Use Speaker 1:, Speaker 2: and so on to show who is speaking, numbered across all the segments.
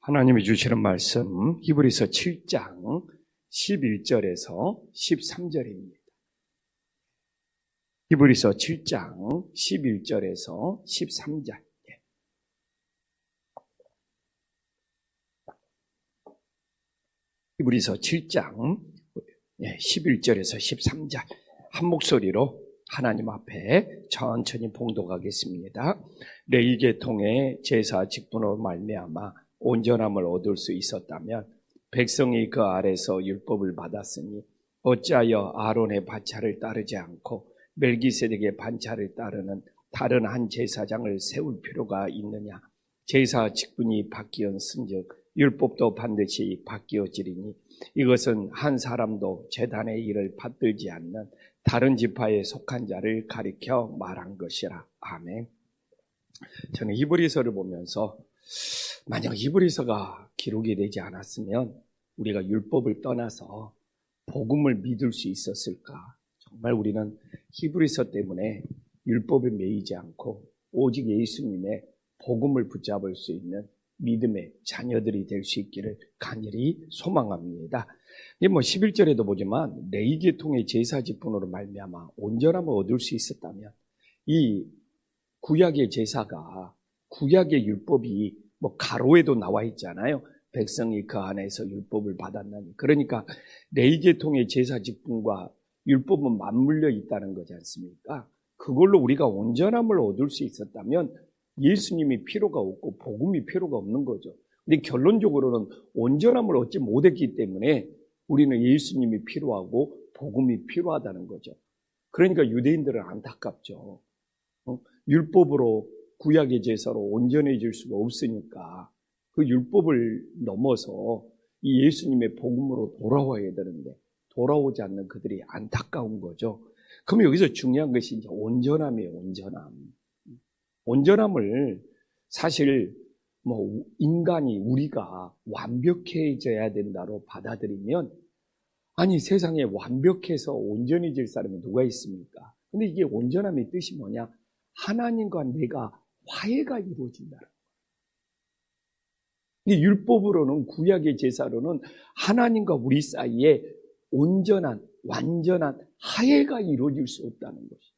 Speaker 1: 하나님이 주시는 말씀 히브리서 7장 11절에서 13절입니다. 히브리서 7장 11절에서 13절. 히브리서 7장 11절에서 13절 한 목소리로 하나님 앞에 천천히 봉독하겠습니다. 레위 계통의 제사 직분으로 말미암아 온전함을 얻을 수 있었다면 백성이 그 아래서 율법을 받았으니 어찌하여 아론의 반차를 따르지 않고 멜기세덱의 반차를 따르는 다른 한 제사장을 세울 필요가 있느냐. 제사 직분이 바뀌었은즉 율법도 반드시 바뀌어지리니 이것은 한 사람도 제단의 일을 받들지 않는 다른 지파에 속한 자를 가리켜 말한 것이라. 아멘. 저는 히브리서를 보면서 만약 히브리서가 기록이 되지 않았으면 우리가 율법을 떠나서 복음을 믿을 수 있었을까? 정말 우리는 히브리서 때문에 율법에 매이지 않고 오직 예수님의 복음을 붙잡을 수 있는 믿음의 자녀들이 될 수 있기를 간절히 소망합니다. 11절에도 보지만 레위 계통의 제사 직분으로 말미암아 온전함을 얻을 수 있었다면 이 구약의 제사가 구약의 율법이 가로에도 나와 있잖아요. 백성이 그 안에서 율법을 받았나니. 그러니까 레위 계통의 제사 직분과 율법은 맞물려 있다는 거지 않습니까? 그걸로 우리가 온전함을 얻을 수 있었다면 예수님이 필요가 없고 복음이 필요가 없는 거죠. 근데 결론적으로는 온전함을 얻지 못했기 때문에 우리는 예수님이 필요하고 복음이 필요하다는 거죠. 그러니까 유대인들은 안타깝죠. 율법으로 구약의 제사로 온전해질 수가 없으니까 그 율법을 넘어서 이 예수님의 복음으로 돌아와야 되는데 돌아오지 않는 그들이 안타까운 거죠. 그럼 여기서 중요한 것이 이제 온전함이에요. 온전함을 사실 인간이 우리가 완벽해져야 된다로 받아들이면 아니 세상에 완벽해서 온전해질 사람이 누가 있습니까? 근데 이게 온전함의 뜻이 뭐냐? 하나님과 내가 화해가 이루어진다는 거예요. 이 율법으로는 구약의 제사로는 하나님과 우리 사이에 온전한 완전한 화해가 이루어질 수 없다는 것이죠.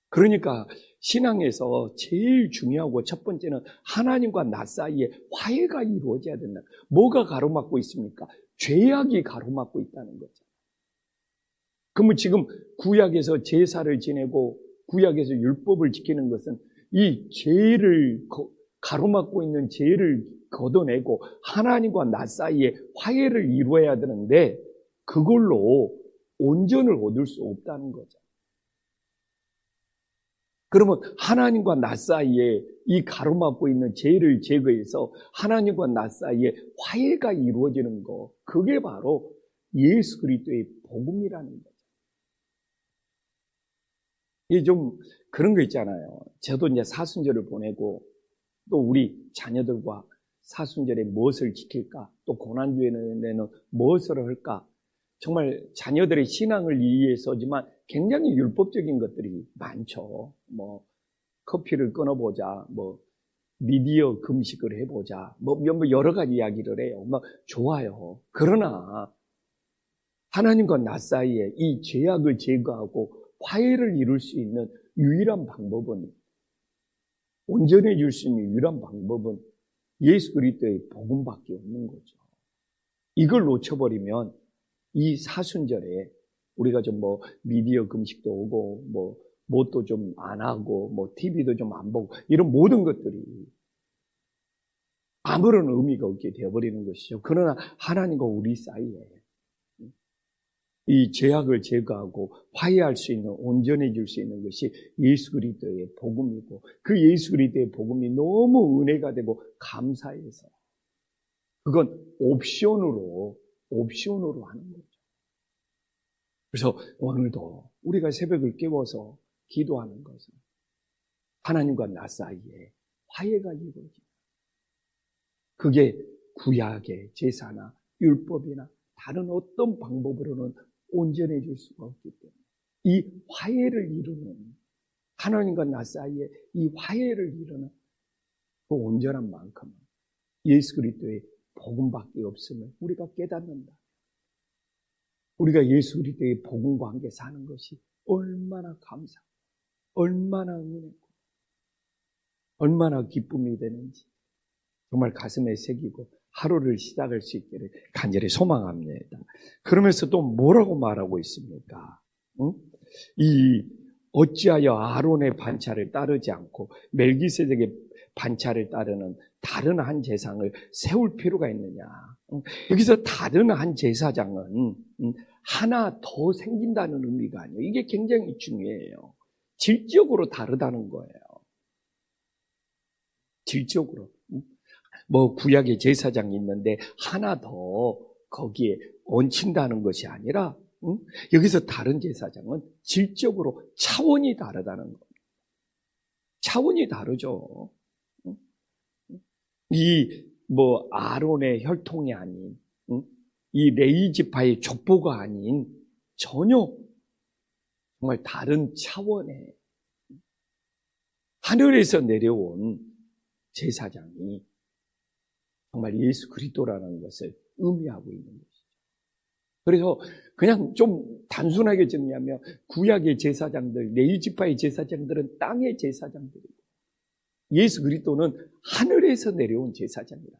Speaker 1: 그러니까 신앙에서 제일 중요하고 첫 번째는 하나님과 나 사이에 화해가 이루어져야 된다. 뭐가 가로막고 있습니까? 죄악이 가로막고 있다는 거죠. 그러면 지금 구약에서 제사를 지내고 구약에서 율법을 지키는 것은 이 죄를 가로막고 있는 죄를 걷어내고 하나님과 나 사이에 화해를 이루어야 되는데 그걸로 온전을 얻을 수 없다는 거죠. 그러면 하나님과 나 사이에 이 가로막고 있는 죄를 제거해서 하나님과 나 사이에 화해가 이루어지는 거, 그게 바로 예수 그리스도의 복음이라는 거죠. 이게 좀 그런 거 있잖아요. 저도 이제 사순절을 보내고 또 우리 자녀들과 사순절에 무엇을 지킬까? 또 고난주에는 무엇을 할까? 정말 자녀들의 신앙을 위해서지만 굉장히 율법적인 것들이 많죠. 커피를 끊어보자, 미디어 금식을 해보자, 여러 가지 이야기를 해요. 좋아요. 그러나 하나님과 나 사이에 이 죄악을 제거하고 화해를 이룰 수 있는 유일한 방법은, 온전해질 수 있는 유일한 방법은 예수 그리스도의 복음밖에 없는 거죠. 이걸 놓쳐버리면 이 사순절에 우리가 좀 미디어 금식도 오고 뭣도 좀 안 하고 TV도 좀 안 보고 이런 모든 것들이 아무런 의미가 없게 되어버리는 것이죠. 그러나 하나님과 우리 사이에 이 죄악을 제거하고 화해할 수 있는, 온전해질 수 있는 것이 예수 그리스도의 복음이고 그 예수 그리스도의 복음이 너무 은혜가 되고 감사해서 그건 옵션으로 하는 거죠. 그래서 오늘도 우리가 새벽을 깨워서 기도하는 것은 하나님과 나 사이에 화해가 이루어집니다. 그게 구약의 제사나 율법이나 다른 어떤 방법으로는 온전해질 수가 없기 때문에 이 화해를 이루는, 하나님과 나 사이에 이 화해를 이루는 그 온전한 만큼은 예수 그리스도의 복음밖에 없음을 우리가 깨닫는다. 우리가 예수 그리스도의 복음과 함께 사는 것이 얼마나 감사하고 얼마나 은혜고 얼마나 기쁨이 되는지 정말 가슴에 새기고 하루를 시작할 수 있기를 간절히 소망합니다. 그러면서 또 뭐라고 말하고 있습니까? 응? 이 어찌하여 아론의 반차를 따르지 않고 멜기세덱의 반차를 따르는 다른 한 제사장을 세울 필요가 있느냐? 여기서 다른 한 제사장은 하나 더 생긴다는 의미가 아니에요. 이게 굉장히 중요해요. 질적으로 다르다는 거예요. 질적으로. 뭐 구약의 제사장이 있는데 하나 더 거기에 얹힌다는 것이 아니라 여기서 다른 제사장은 질적으로 차원이 다르다는 겁니다. 차원이 다르죠. 이 뭐 아론의 혈통이 아닌 이 레위 지파의 족보가 아닌 전혀 정말 다른 차원의 하늘에서 내려온 제사장이 정말 예수 그리스도라는 것을 의미하고 있는 것이죠. 그래서 그냥 좀 단순하게 정리하면 구약의 제사장들, 레위 지파의 제사장들은 땅의 제사장들이고 예수 그리스도는 하늘에서 내려온 제사장이라는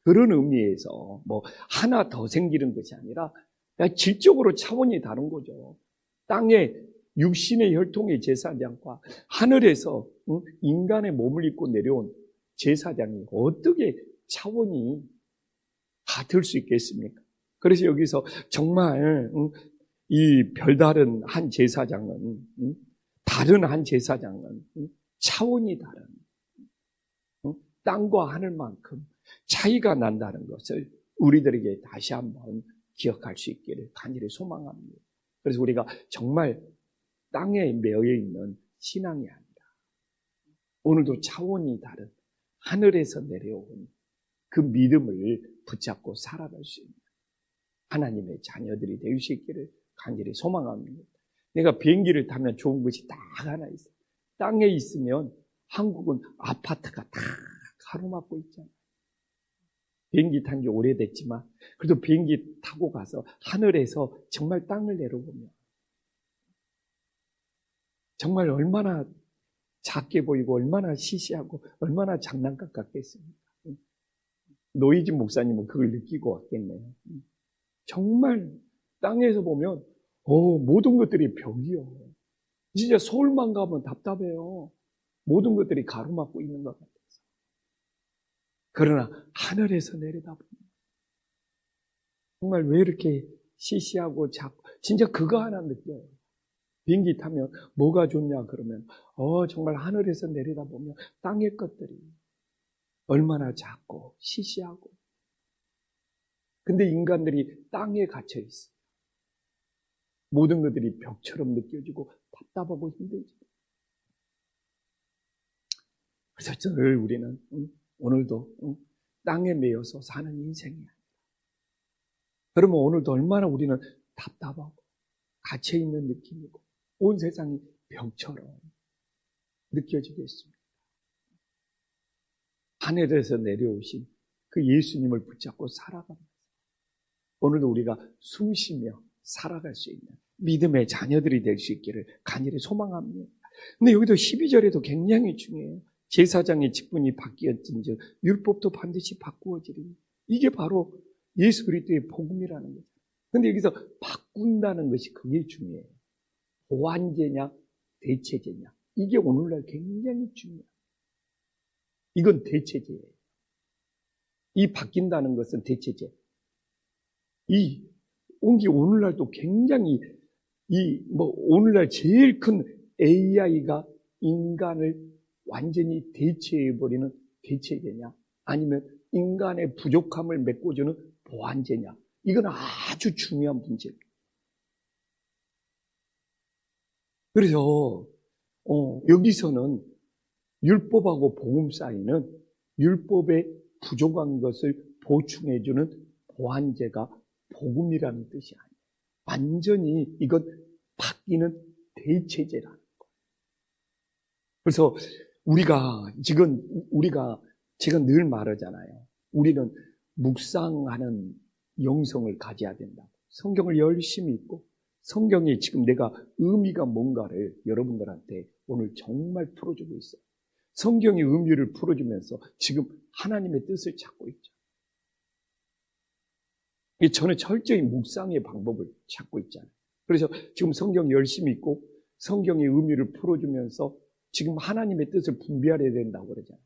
Speaker 1: 그런 의미에서 뭐 하나 더 생기는 것이 아니라 그냥 질적으로 차원이 다른 거죠. 땅의 육신의 혈통의 제사장과 하늘에서 인간의 몸을 입고 내려온 제사장이 어떻게 차원이 같을 수 있겠습니까? 그래서 여기서 정말 이 별다른 한 제사장은 다른 한 제사장은 차원이 다른 땅과 하늘만큼 차이가 난다는 것을 우리들에게 다시 한번 기억할 수 있기를 간절히 소망합니다. 그래서 우리가 정말 땅에 매여 있는 신앙이 아니라 오늘도 차원이 다른 하늘에서 내려온 그 믿음을 붙잡고 살아갈 수 있는 하나님의 자녀들이 될 수 있기를 간절히 소망합니다. 내가 비행기를 타면 좋은 것이 딱 하나 있어요. 땅에 있으면 한국은 아파트가 다 가로막고 있잖아요. 비행기 탄 지 오래됐지만 그래도 비행기 타고 가서 하늘에서 정말 땅을 내려보면 정말 얼마나 작게 보이고 얼마나 시시하고 얼마나 장난감 같겠습니까? 노이진 목사님은 그걸 느끼고 왔겠네요. 정말 땅에서 보면 모든 것들이 벽이요. 진짜 서울만 가면 답답해요. 모든 것들이 가로막고 있는 것 같아서. 그러나 하늘에서 내려다보면 정말 왜 이렇게 시시하고 작고 진짜 그거 하나 느껴요. 비행기 타면 뭐가 좋냐 그러면 정말 하늘에서 내려다보면 땅의 것들이 얼마나 작고 시시하고 근데 인간들이 땅에 갇혀 있어요. 모든 것들이 벽처럼 느껴지고 답답하고 힘들죠. 그래서 늘 우리는 오늘도 땅에 매여서 사는 인생이야. 그러면 오늘도 얼마나 우리는 답답하고 갇혀있는 느낌이고 온 세상이 벽처럼 느껴지겠습니다. 하늘에서 내려오신 그 예수님을 붙잡고 살아갑니다. 오늘도 우리가 숨쉬며 살아갈 수 있는 믿음의 자녀들이 될 수 있기를 간절히 소망합니다. 근데 여기도 12절에도 굉장히 중요해요. 제사장의 직분이 바뀌었은즉 율법도 반드시 바꾸어지리니 이게 바로 예수 그리스도의 복음이라는 거죠. 근데 여기서 바꾼다는 것이 그게 중요해요. 보완제냐 대체제냐 이게 오늘날 굉장히 중요해요. 이건 대체제예요. 이 바뀐다는 것은 대체제. 이 오늘날도 굉장히 오늘날 제일 큰 AI가 인간을 완전히 대체해버리는 대체제냐 아니면 인간의 부족함을 메꿔주는 보완제냐 이건 아주 중요한 문제입니다. 그래서 여기서는 율법하고 복음 사이는 율법의 부족한 것을 보충해주는 보완제가 복음이라는 뜻이 아니에요. 완전히 이건 바뀌는 대체제라는 거예요. 그래서 우리가 제가 늘 말하잖아요. 우리는 묵상하는 영성을 가져야 된다. 성경을 열심히 읽고 성경이 지금 내가 의미가 뭔가를 여러분들한테 오늘 정말 풀어주고 있어요. 성경이 의미를 풀어주면서 지금 하나님의 뜻을 찾고 있죠. 저는 철저히 묵상의 방법을 찾고 있잖아요. 그래서 지금 성경 열심히 읽고 성경의 의미를 풀어주면서 지금 하나님의 뜻을 분별해야 된다고 그러잖아요.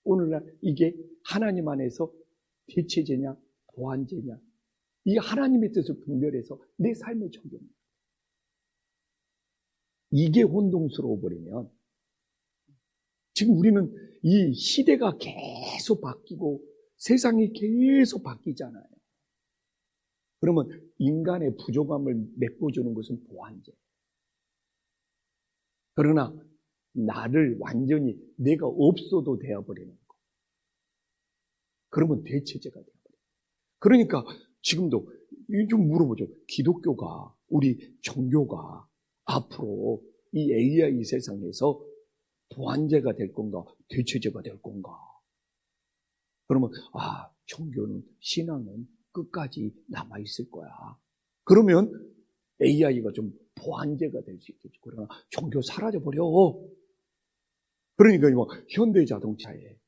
Speaker 1: 오늘날 이게 하나님 안에서 대체제냐 보완제냐, 이 하나님의 뜻을 분별해서 내 삶에 적용해요. 이게 혼동스러워 버리면 지금 우리는 이 시대가 계속 바뀌고 세상이 계속 바뀌잖아요. 그러면 인간의 부족함을 메꿔주는 것은 보완제. 그러나 나를 완전히 내가 없어도 되어버리는 거. 그러면 대체제가 되어버려요. 그러니까 지금도 좀 물어보죠. 기독교가, 우리 종교가 앞으로 이 AI 세상에서 보완제가 될 건가, 대체제가 될 건가? 그러면 종교는, 신앙은 끝까지 남아있을 거야. 그러면 AI가 좀 보완제가 될 수 있겠죠. 그러나 종교 사라져버려. 그러니까 현대 자동차에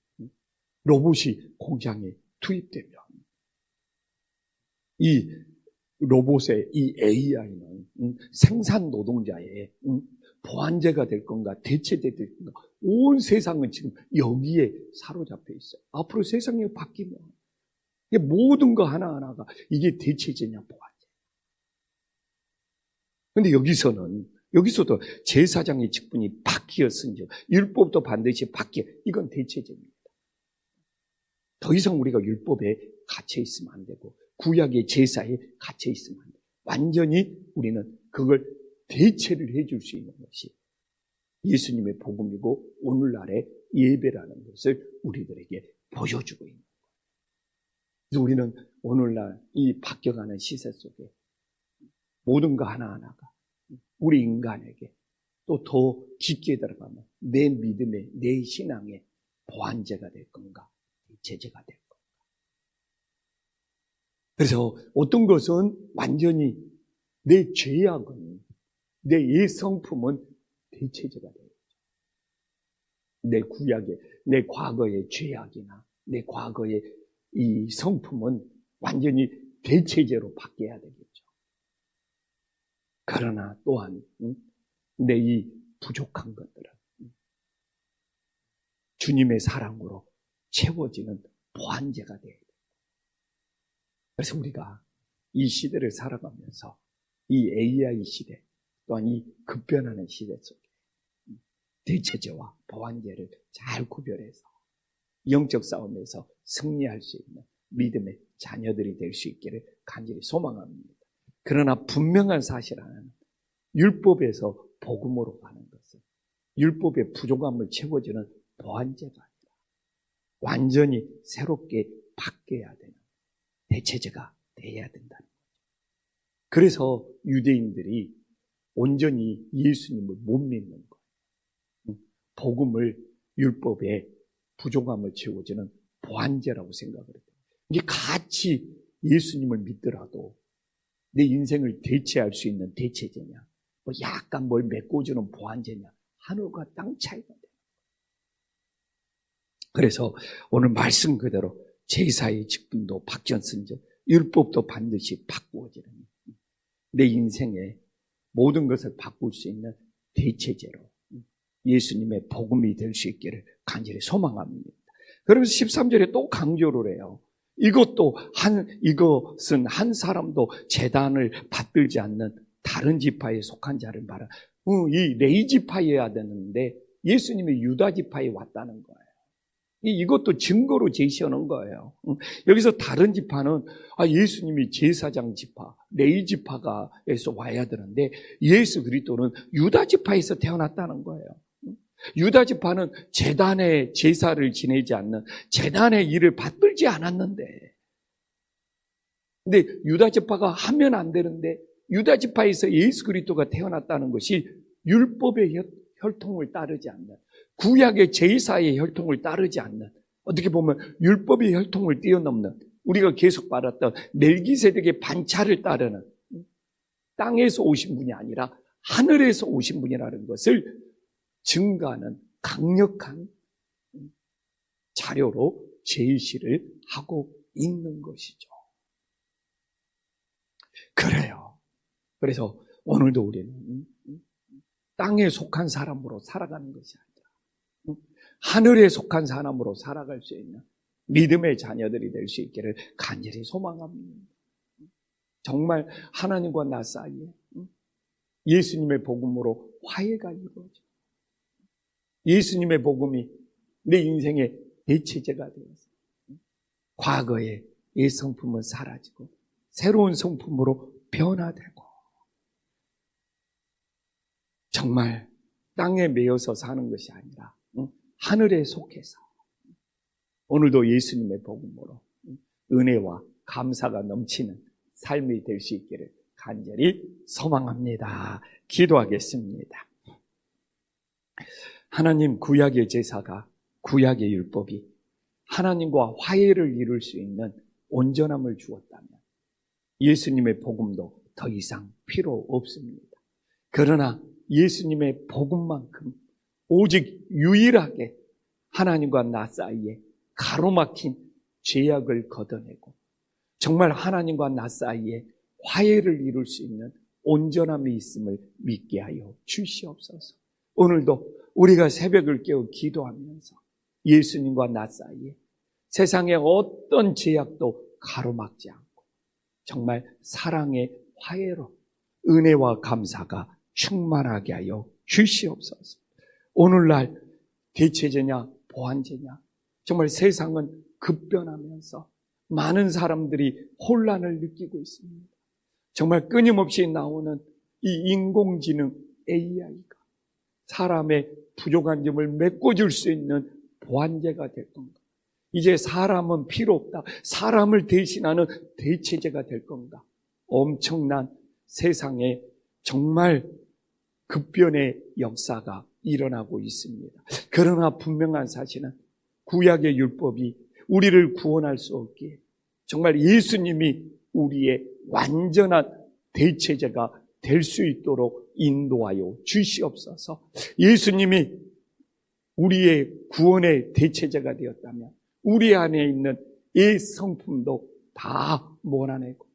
Speaker 1: 로봇이 공장에 투입되면 이 로봇의 이 AI는 생산 노동자의 보완제가 될 건가, 대체될 건가. 온 세상은 지금 여기에 사로잡혀 있어요. 앞으로 세상이 바뀌면 모든 거 하나하나가 이게 대체제냐 보완제. 근데 여기서도 제사장의 직분이 바뀌었은즉 율법도 반드시 바뀌어. 이건 대체제입니다. 더 이상 우리가 율법에 갇혀 있으면 안 되고 구약의 제사에 갇혀 있으면 안 돼요. 완전히 우리는 그걸 대체를 해줄 수 있는 것이 예수님의 복음이고 오늘날의 예배라는 것을 우리들에게 보여주고 있는 거예요. 그래서 우리는 오늘날 이 바뀌어가는 시세 속에 모든 거 하나하나가 우리 인간에게 또 더 깊게 들어가면 내 믿음의, 내 신앙의 보완제가 될 건가, 대체제가 될 건가. 그래서 어떤 것은 완전히 내 죄악은, 내 옛성품은 대체제가 되죠. 내 구약의, 내 과거의 죄악이나 내 과거의 이 성품은 완전히 대체제로 바뀌어야 되겠죠. 그러나 또한 내 이 부족한 것들은 주님의 사랑으로 채워지는 보완제가 돼야 돼요. 그래서 우리가 이 시대를 살아가면서 이 AI 시대 또한 이 급변하는 시대 속에 대체제와 보완제를 잘 구별해서 영적 싸움에서 승리할 수 있는 믿음의 자녀들이 될 수 있기를 간절히 소망합니다. 그러나 분명한 사실 하나는 율법에서 복음으로 가는 것은 율법의 부족함을 채워주는 보완제가 아니라 완전히 새롭게 바뀌어야 되는 대체제가 되어야 된다는 거죠. 그래서 유대인들이 온전히 예수님을 못 믿는 거예요. 복음을 율법의 부족함을 채워주는 보완제라고 생각을 해요. 이게 같이 예수님을 믿더라도 내 인생을 대체할 수 있는 대체제냐, 약간 뭘 메꿔주는 보완제냐, 하늘과 땅 차이가 돼요. 그래서 오늘 말씀 그대로 제사의 직분도 바뀌었은즉 율법도 반드시 바꾸어지는 내 인생의 모든 것을 바꿀 수 있는 대체제로 예수님의 복음이 될 수 있기를 간절히 소망합니다. 그러면서 13절에 또 강조를 해요. 이것은 한 사람도 제단을 받들지 않는 다른 지파에 속한 자를 말하. 이 레위 지파여야 되는데 예수님이 유다 지파에 왔다는 거예요. 이것도 증거로 제시하는 거예요. 여기서 다른 지파는 예수님이 제사장 지파, 레위 지파가에서 와야 되는데 예수 그리스도는 유다 지파에서 태어났다는 거예요. 유다 지파는 제단의 제사를 지내지 않는 제단의 일을 받들지 않았는데, 근데 유다 지파가 하면 안 되는데 유다 지파에서 예수 그리스도가 태어났다는 것이 율법의 혈통을 따르지 않는 구약의 제사의 혈통을 따르지 않는, 어떻게 보면 율법의 혈통을 뛰어넘는, 우리가 계속 말했던 멜기세덱의 반차를 따르는 땅에서 오신 분이 아니라 하늘에서 오신 분이라는 것을 증거하는 강력한 자료로 제시를 하고 있는 것이죠. 그래요. 그래서 오늘도 우리는 땅에 속한 사람으로 살아가는 것이 아니라 하늘에 속한 사람으로 살아갈 수 있는 믿음의 자녀들이 될 수 있기를 간절히 소망합니다. 정말 하나님과 나 사이에 예수님의 복음으로 화해가 이루어져. 예수님의 복음이 내 인생의 대체제가 되어서 과거의 옛 성품은 사라지고 새로운 성품으로 변화되고 정말 땅에 매여서 사는 것이 아니라 하늘에 속해서 오늘도 예수님의 복음으로 은혜와 감사가 넘치는 삶이 될 수 있기를 간절히 소망합니다. 기도하겠습니다. 하나님, 구약의 제사가, 구약의 율법이 하나님과 화해를 이룰 수 있는 온전함을 주었다면 예수님의 복음도 더 이상 필요 없습니다. 그러나 예수님의 복음만큼 오직 유일하게 하나님과 나 사이에 가로막힌 죄악을 걷어내고 정말 하나님과 나 사이에 화해를 이룰 수 있는 온전함이 있음을 믿게 하여 주시옵소서. 오늘도 우리가 새벽을 깨어 기도하면서 예수님과 나 사이에 세상의 어떤 제약도 가로막지 않고 정말 사랑의 화해로 은혜와 감사가 충만하게 하여 주시옵소서. 오늘날 대체제냐 보완제냐 정말 세상은 급변하면서 많은 사람들이 혼란을 느끼고 있습니다. 정말 끊임없이 나오는 이 인공지능 AI가 사람의 부족한 점을 메꿔줄 수 있는 보완제가 될 건가? 이제 사람은 필요 없다. 사람을 대신하는 대체제가 될 건가? 엄청난 세상에 정말 급변의 역사가 일어나고 있습니다. 그러나 분명한 사실은 구약의 율법이 우리를 구원할 수 없기에 정말 예수님이 우리의 완전한 대체제가 될 수 있도록 인도하여 주시옵소서. 예수님이 우리의 구원의 대체제가 되었다면 우리 안에 있는 이 성품도 다 몰아내고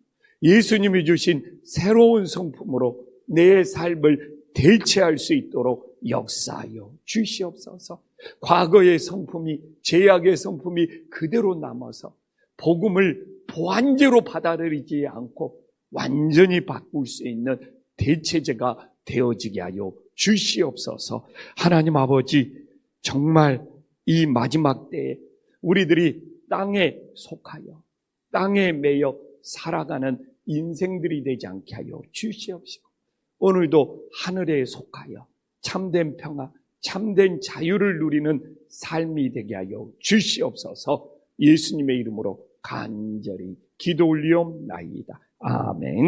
Speaker 1: 예수님이 주신 새로운 성품으로 내 삶을 대체할 수 있도록 역사하여 주시옵소서. 과거의 성품이, 죄악의 성품이 그대로 남아서 복음을 보완제로 받아들이지 않고 완전히 바꿀 수 있는 대체제가 되어지게 하여 주시옵소서. 하나님 아버지, 정말 이 마지막 때에 우리들이 땅에 속하여 땅에 매여 살아가는 인생들이 되지 않게 하여 주시옵시고 오늘도 하늘에 속하여 참된 평화, 참된 자유를 누리는 삶이 되게 하여 주시옵소서. 예수님의 이름으로 간절히 기도 올리옵나이다. 아멘.